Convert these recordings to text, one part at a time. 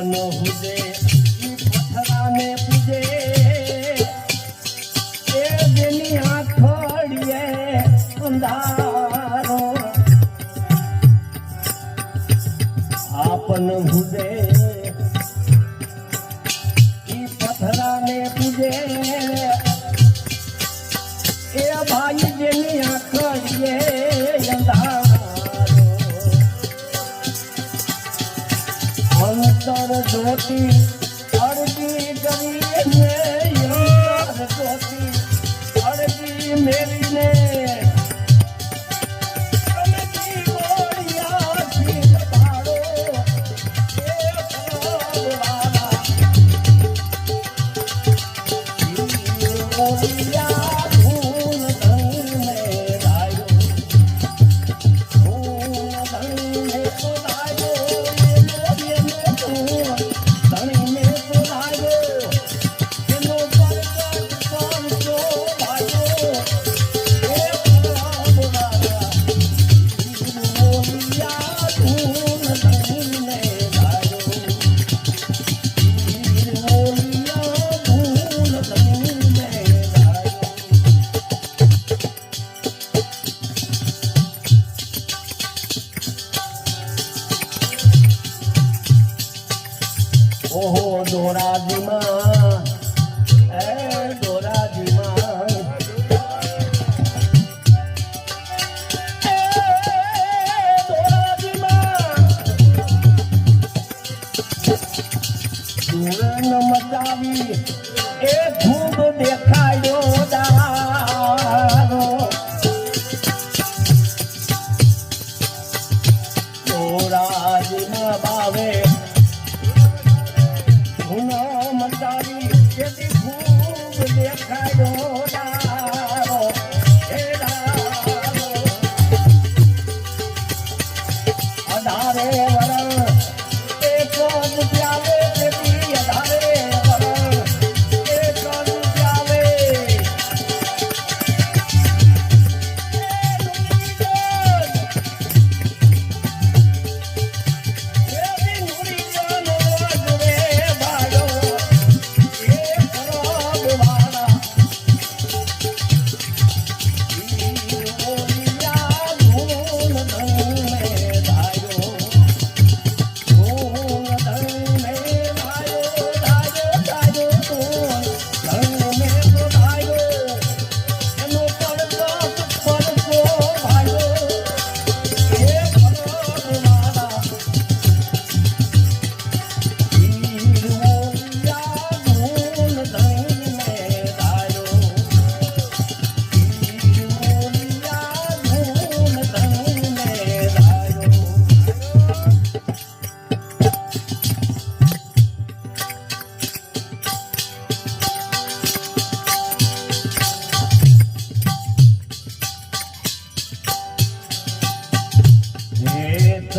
આપન હુજે ઈ પથરાને પૂજે એ જેની આંખડીએ અંધારો આપન હુજે ઈ પથરાને પૂજે એ ભાઈ જેની આંખડીએ અંધારો અંતર જ્યોતિ અડધી કરીને અંતર જ્યોતિ અડધી મેરીને અડધી ગોળિયાથી પાડો એ ભગવાના ગોળિયા ધૂન ધણીને રાયો ધૂન ધણીને તો રાયો ઓહો દોરાજીમાં એ દોરાજીમાં દોરણ મચાવી એ ખૂબ દેખાયો દારો દોરાજીમાં બાવે મચાવી તેથી ખૂબ દેખાયો દારો હે દારો અધારે વરણ એક રૂપિયાવે તેથી અધારે વરણ એક રૂપિયાવે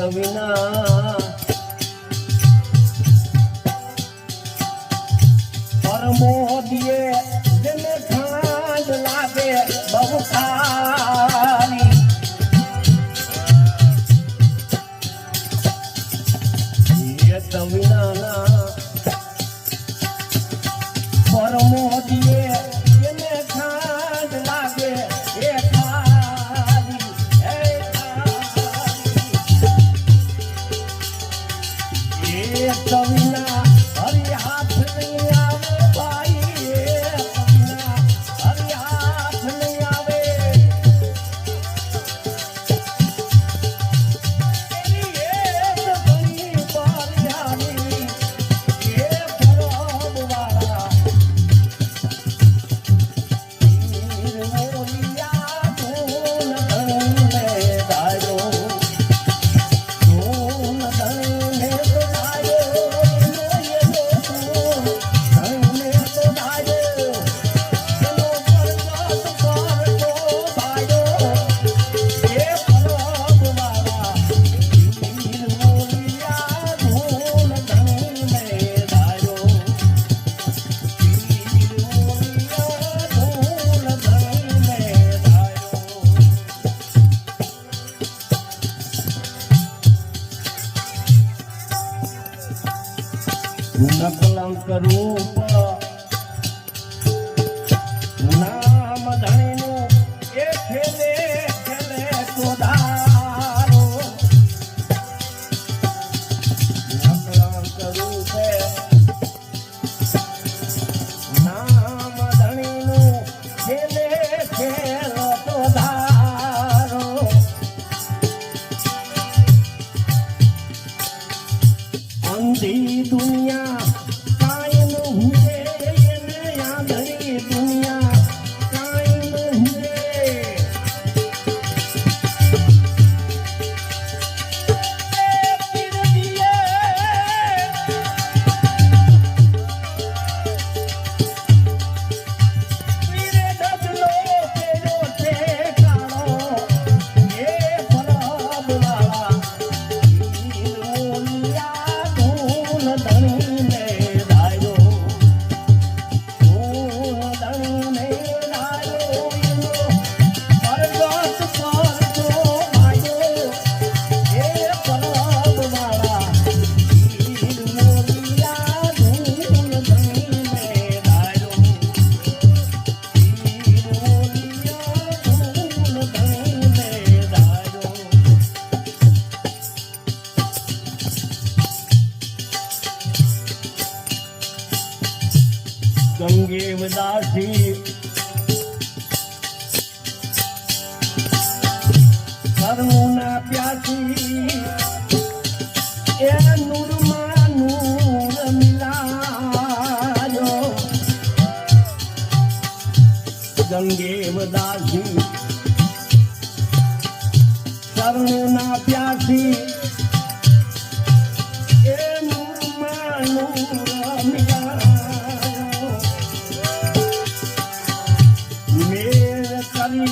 વિના પરમોદીએ જેને ખાંડ લાગે બહુ સારી એ તો વિનાના પરમોદીએ જેને ખાંડ લાગે એ કવિના હરી હાથ નહીં આવે ભાઈ નકલંક રૂપ નામ ધણીનું એ ખેલે ખેલે કોદારો નકલંક રૂપે નામ ધણીનું ખેલે ખેલો કોદારો અંધી દુનિયા કાયમ હુએ એને આંધળી દુનિયા કાયમ હુએ પીરે ડગલો પેલો છે કાળો એ પરબવાળા ગંગે વદાસી કર્મોના પ્યાસી એ નૂરમાં નૂર મિલાયો ગંગે વદાસી કર્મોના પ્યાસી એ નૂરમાં નૂર મિલાયો મેર કરી